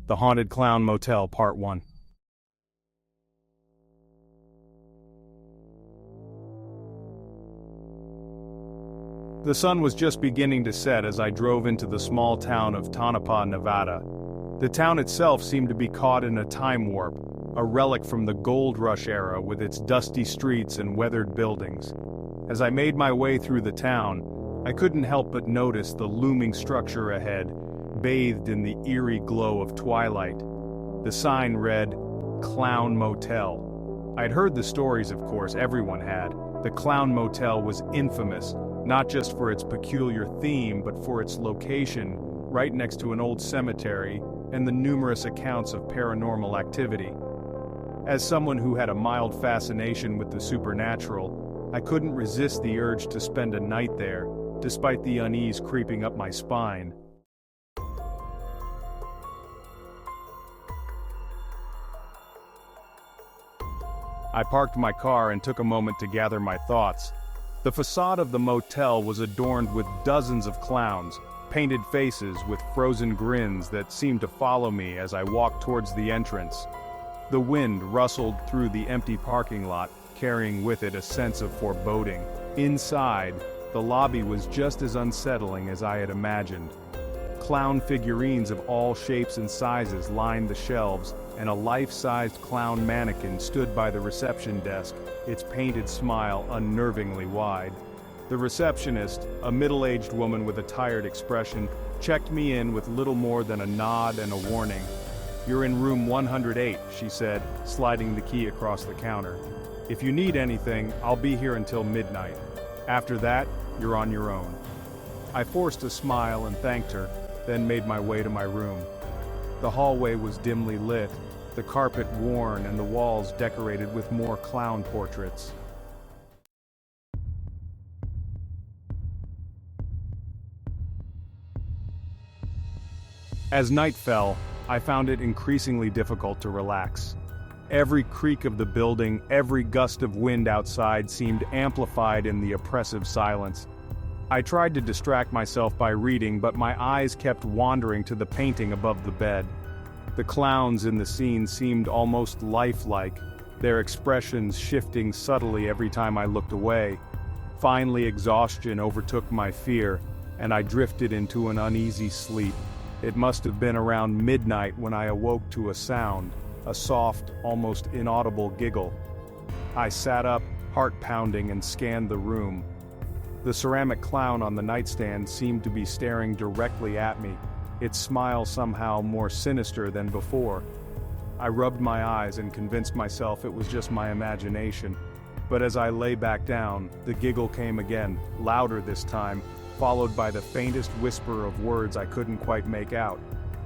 The Haunted Clown Motel, Part 1. The sun was just beginning to set as I drove into the small town of Tonopah, Nevada. The town itself seemed to be caught in a time warp, a relic from the gold rush era with its dusty streets and weathered buildings. As I made my way through the town, I couldn't help but notice the looming structure ahead, bathed in the eerie glow of twilight. The sign read, Clown Motel. I'd heard the stories, of course, everyone had. The Clown Motel was infamous, not just for its peculiar theme but for its location, right next to an old cemetery, and the numerous accounts of paranormal activity. As someone who had a mild fascination with the supernatural, I couldn't resist the urge to spend a night there, despite the unease creeping up my spine. I parked my car and took a moment to gather my thoughts. The facade of the motel was adorned with dozens of clowns, painted faces with frozen grins that seemed to follow me as I walked towards the entrance. The wind rustled through the empty parking lot, carrying with it a sense of foreboding. Inside, the lobby was just as unsettling as I had imagined. Clown figurines of all shapes and sizes lined the shelves, and a life-sized clown mannequin stood by the reception desk, its painted smile unnervingly wide. The receptionist, a middle-aged woman with a tired expression, checked me in with little more than a nod and a warning. "You're in room 108, she said, sliding the key across the counter. "If you need anything, I'll be here until midnight. After that, you're on your own." I forced a smile and thanked her, then made my way to my room. The hallway was dimly lit, the carpet worn and the walls decorated with more clown portraits. As night fell, I found it increasingly difficult to relax. Every creak of the building, every gust of wind outside seemed amplified in the oppressive silence. I tried to distract myself by reading, but my eyes kept wandering to the painting above the bed. The clowns in the scene seemed almost lifelike, their expressions shifting subtly every time I looked away. Finally, exhaustion overtook my fear, and I drifted into an uneasy sleep. It must have been around midnight when I awoke to a sound, a soft, almost inaudible giggle. I sat up, heart pounding, and scanned the room. The ceramic clown on the nightstand seemed to be staring directly at me, its smile somehow more sinister than before. I rubbed my eyes and convinced myself it was just my imagination. But as I lay back down, the giggle came again, louder this time, followed by the faintest whisper of words I couldn't quite make out.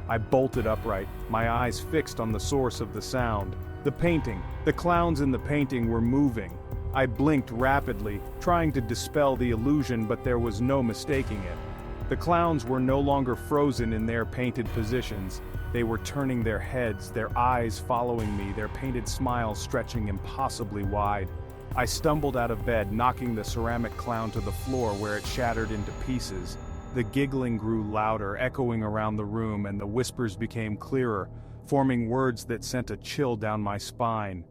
I bolted upright, my eyes fixed on the source of the sound. The painting, the clowns in the painting were moving. I blinked rapidly, trying to dispel the illusion, but there was no mistaking it. The clowns were no longer frozen in their painted positions. They were turning their heads, their eyes following me, their painted smiles stretching impossibly wide. I stumbled out of bed, knocking the ceramic clown to the floor where it shattered into pieces. The giggling grew louder, echoing around the room, and the whispers became clearer, forming words that sent a chill down my spine.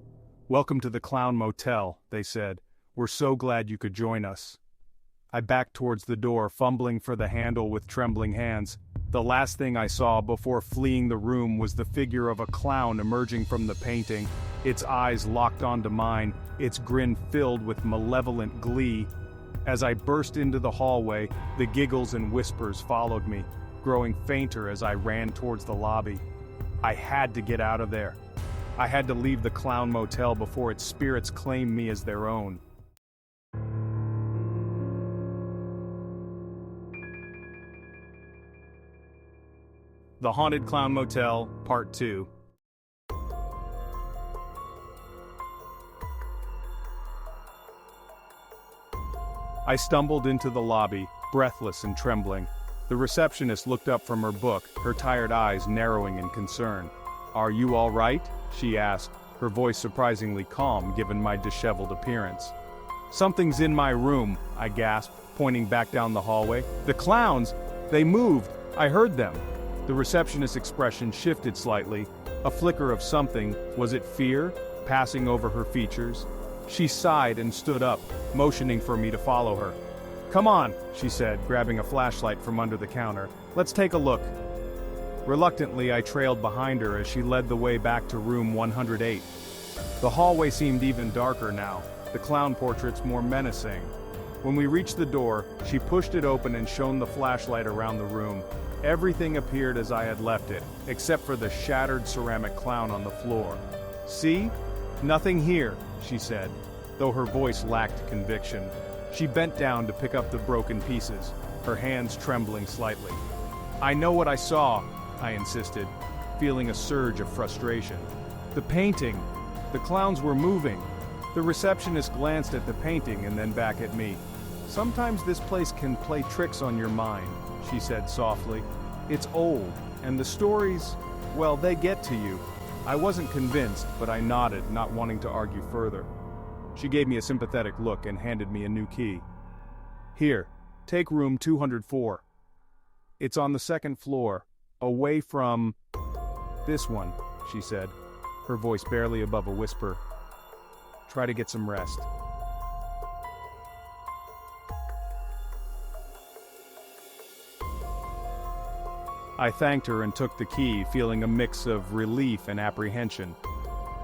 "Welcome to the Clown Motel," they said. "We're so glad you could join us." I backed towards the door, fumbling for the handle with trembling hands. The last thing I saw before fleeing the room was the figure of a clown emerging from the painting, its eyes locked onto mine, its grin filled with malevolent glee. As I burst into the hallway, the giggles and whispers followed me, growing fainter as I ran towards the lobby. I had to get out of there. I had to leave the Clown Motel before its spirits claimed me as their own. The Haunted Clown Motel, Part 2. I stumbled into the lobby, breathless and trembling. The receptionist looked up from her book, her tired eyes narrowing in concern. "Are you all right?" she asked, her voice surprisingly calm given my disheveled appearance. "Something's in my room," I gasped, pointing back down the hallway. "The clowns! They moved! I heard them!" The receptionist's expression shifted slightly, a flicker of something, was it fear, passing over her features? She sighed and stood up, motioning for me to follow her. "Come on," she said, grabbing a flashlight from under the counter. "Let's take a look." Reluctantly, I trailed behind her as she led the way back to room 108. The hallway seemed even darker now, the clown portraits more menacing. When we reached the door, she pushed it open and shone the flashlight around the room. Everything appeared as I had left it, except for the shattered ceramic clown on the floor. "See? Nothing here," she said, though her voice lacked conviction. She bent down to pick up the broken pieces, her hands trembling slightly. "I know what I saw," I insisted, feeling a surge of frustration. "The painting! The clowns were moving." The receptionist glanced at the painting and then back at me. "Sometimes this place can play tricks on your mind," she said softly. "It's old, and the stories, well, they get to you." I wasn't convinced, but I nodded, not wanting to argue further. She gave me a sympathetic look and handed me a new key. "Here, take room 204. It's on the second floor, away from this one," she said, her voice barely above a whisper. "Try to get some rest." I thanked her and took the key, feeling a mix of relief and apprehension.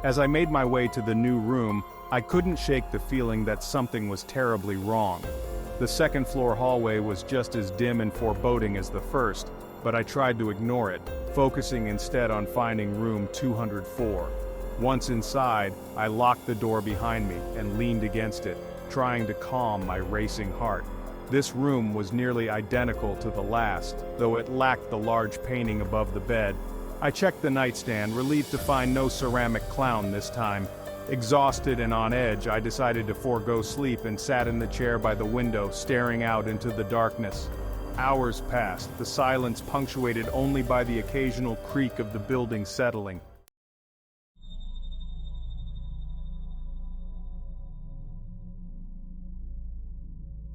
As I made my way to the new room, I couldn't shake the feeling that something was terribly wrong. The second floor hallway was just as dim and foreboding as the first, but I tried to ignore it, focusing instead on finding room 204. Once inside, I locked the door behind me and leaned against it, trying to calm my racing heart. This room was nearly identical to the last, though it lacked the large painting above the bed. I checked the nightstand, relieved to find no ceramic clown this time. Exhausted and on edge, I decided to forego sleep and sat in the chair by the window, staring out into the darkness. Hours passed, the silence punctuated only by the occasional creak of the building settling.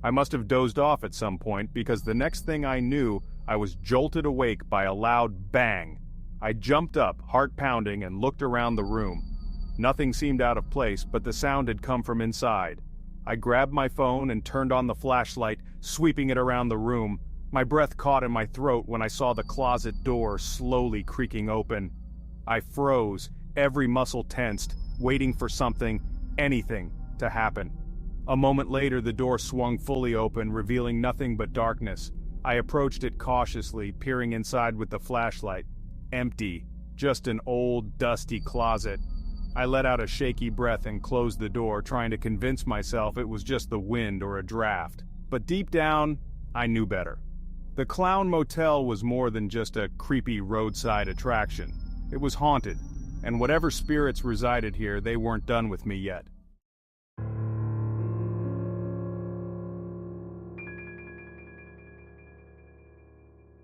I must have dozed off at some point, because the next thing I knew, I was jolted awake by a loud bang. I jumped up, heart pounding, and looked around the room. Nothing seemed out of place, but the sound had come from inside. I grabbed my phone and turned on the flashlight, sweeping it around the room. My breath caught in my throat when I saw the closet door slowly creaking open. I froze, every muscle tensed, waiting for something, anything, to happen. A moment later, the door swung fully open, revealing nothing but darkness. I approached it cautiously, peering inside with the flashlight. Empty, just an old, dusty closet. I let out a shaky breath and closed the door, trying to convince myself it was just the wind or a draft. But deep down, I knew better. The Clown Motel was more than just a creepy roadside attraction. It was haunted, and whatever spirits resided here, they weren't done with me yet.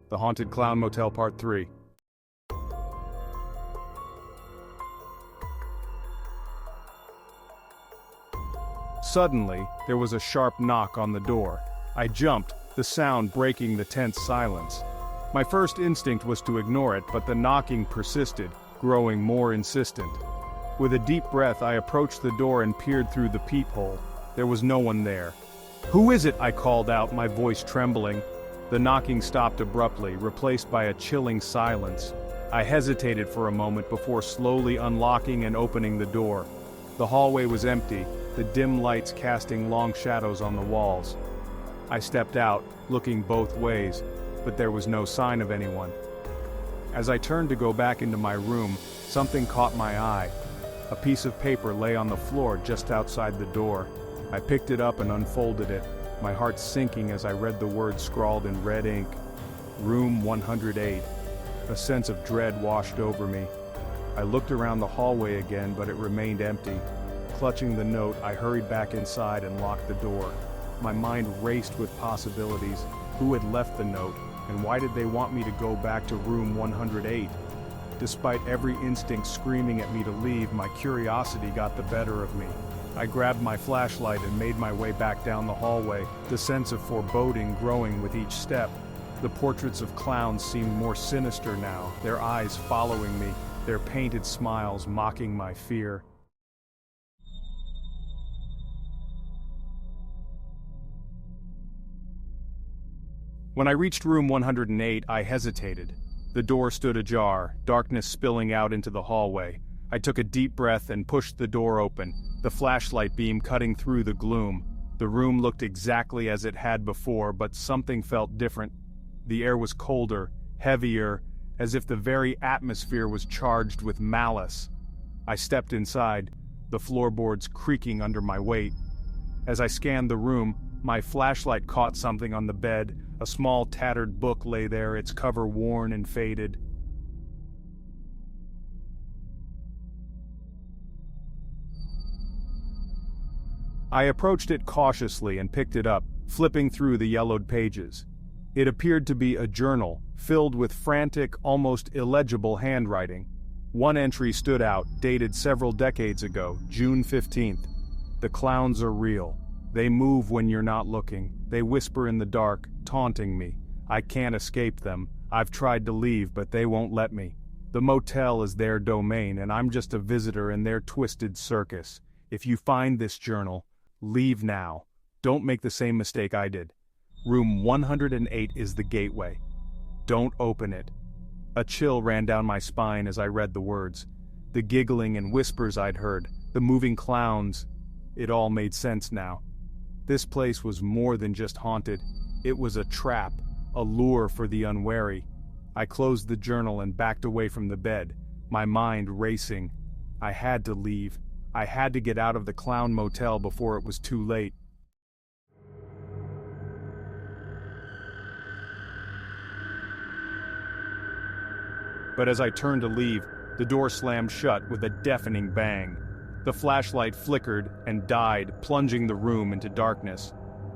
The Haunted Clown Motel Part 3. Suddenly, there was a sharp knock on the door. I jumped, the sound breaking the tense silence. My first instinct was to ignore it, but the knocking persisted, growing more insistent. With a deep breath, I approached the door and peered through the peephole. There was no one there. "Who is it?" I called out, my voice trembling. The knocking stopped abruptly, replaced by a chilling silence. I hesitated for a moment before slowly unlocking and opening the door. The hallway was empty, the dim lights casting long shadows on the walls. I stepped out, looking both ways, but there was no sign of anyone. As I turned to go back into my room, something caught my eye. A piece of paper lay on the floor just outside the door. I picked it up and unfolded it, my heart sinking as I read the words scrawled in red ink. Room 108. A sense of dread washed over me. I looked around the hallway again, but it remained empty. Clutching the note, I hurried back inside and locked the door. My mind raced with possibilities. Who had left the note, and why did they want me to go back to room 108? Despite every instinct screaming at me to leave, my curiosity got the better of me. I grabbed my flashlight and made my way back down the hallway, the sense of foreboding growing with each step. The portraits of clowns seemed more sinister now, their eyes following me, their painted smiles mocking my fear. When I reached room 108, I hesitated. The door stood ajar, darkness spilling out into the hallway. I took a deep breath and pushed the door open, the flashlight beam cutting through the gloom. The room looked exactly as it had before, but something felt different. The air was colder, heavier, as if the very atmosphere was charged with malice. I stepped inside, the floorboards creaking under my weight. As I scanned the room, my flashlight caught something on the bed. A small tattered book lay there, its cover worn and faded. I approached it cautiously and picked it up, flipping through the yellowed pages. It appeared to be a journal, filled with frantic, almost illegible handwriting. One entry stood out, dated several decades ago, June 15th. "The clowns are real. They move when you're not looking. They whisper in the dark, taunting me. I can't escape them. I've tried to leave, but they won't let me. The motel is their domain, and I'm just a visitor in their twisted circus. If you find this journal, leave now. Don't make the same mistake I did. Room 108 is the gateway. Don't open it." A chill ran down my spine as I read the words. The giggling and whispers I'd heard, the moving clowns. It all made sense now. This place was more than just haunted. It was a trap, a lure for the unwary. I closed the journal and backed away from the bed, my mind racing. I had to leave. I had to get out of the Clown Motel before it was too late. But as I turned to leave, the door slammed shut with a deafening bang. The flashlight flickered and died, plunging the room into darkness.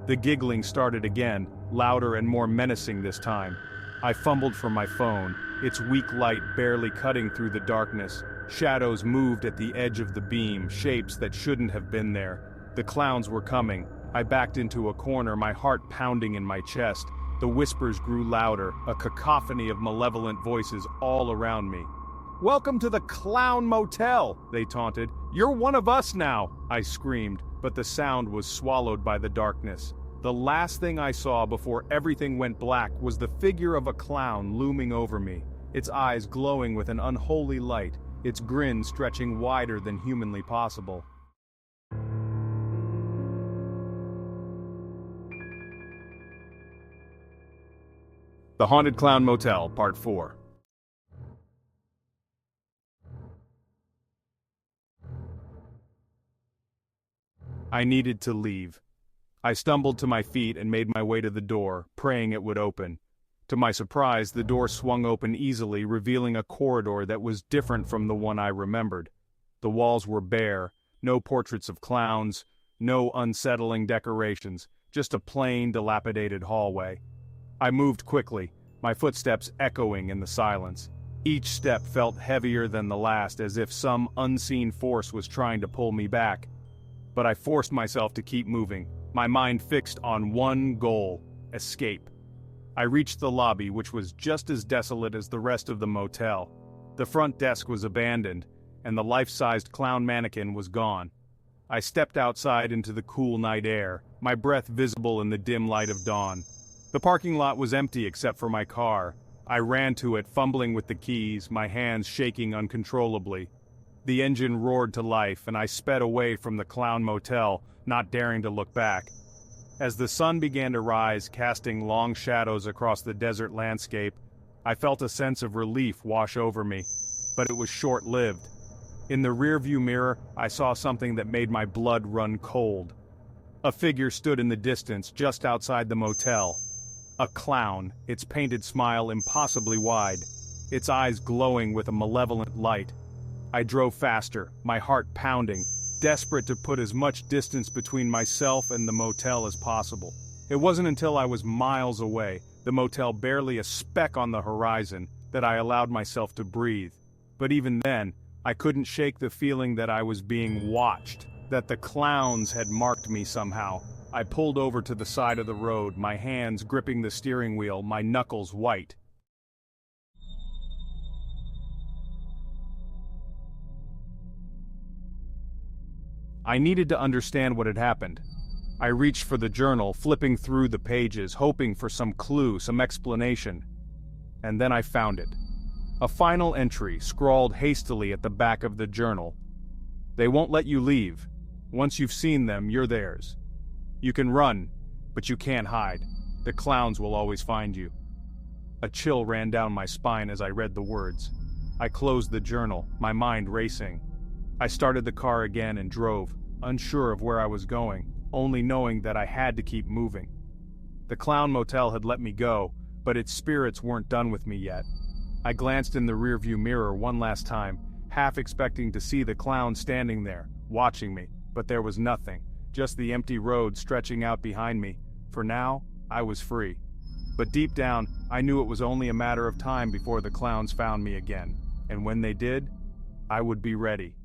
The giggling started again, louder and more menacing this time. I fumbled for my phone, its weak light barely cutting through the darkness. Shadows moved at the edge of the beam, shapes that shouldn't have been there. The clowns were coming. I backed into a corner, my heart pounding in my chest. The whispers grew louder, a cacophony of malevolent voices all around me. "Welcome to the Clown Motel," they taunted. "You're one of us now," I screamed, but the sound was swallowed by the darkness. The last thing I saw before everything went black was the figure of a clown looming over me, its eyes glowing with an unholy light, its grin stretching wider than humanly possible. The Haunted Clown Motel, Part 4. I needed to leave. I stumbled to my feet and made my way to the door, praying it would open. To my surprise, the door swung open easily, revealing a corridor that was different from the one I remembered. The walls were bare, no portraits of clowns, no unsettling decorations, just a plain, dilapidated hallway. I moved quickly, my footsteps echoing in the silence. Each step felt heavier than the last, as if some unseen force was trying to pull me back. But I forced myself to keep moving, my mind fixed on one goal: escape. I reached the lobby, which was just as desolate as the rest of the motel. The front desk was abandoned, and the life-sized clown mannequin was gone. I stepped outside into the cool night air, my breath visible in the dim light of dawn. The parking lot was empty except for my car. I ran to it, fumbling with the keys, my hands shaking uncontrollably. The engine roared to life, and I sped away from the Clown Motel, not daring to look back. As the sun began to rise, casting long shadows across the desert landscape, I felt a sense of relief wash over me, but it was short-lived. In the rearview mirror, I saw something that made my blood run cold. A figure stood in the distance, just outside the motel. A clown, its painted smile impossibly wide, its eyes glowing with a malevolent light. I drove faster, my heart pounding, desperate to put as much distance between myself and the motel as possible. It wasn't until I was miles away, the motel barely a speck on the horizon, that I allowed myself to breathe. But even then, I couldn't shake the feeling that I was being watched, that the clowns had marked me somehow. I pulled over to the side of the road, my hands gripping the steering wheel, my knuckles white. I needed to understand what had happened. I reached for the journal, flipping through the pages, hoping for some clue, some explanation. And then I found it. A final entry, scrawled hastily at the back of the journal. They won't let you leave. Once you've seen them, you're theirs. You can run, but you can't hide. The clowns will always find you. A chill ran down my spine as I read the words. I closed the journal, my mind racing. I started the car again and drove, unsure of where I was going, only knowing that I had to keep moving. The Clown Motel had let me go, but its spirits weren't done with me yet. I glanced in the rearview mirror one last time, half expecting to see the clown standing there, watching me, but there was nothing, just the empty road stretching out behind me. For now, I was free. But deep down, I knew it was only a matter of time before the clowns found me again, and when they did, I would be ready.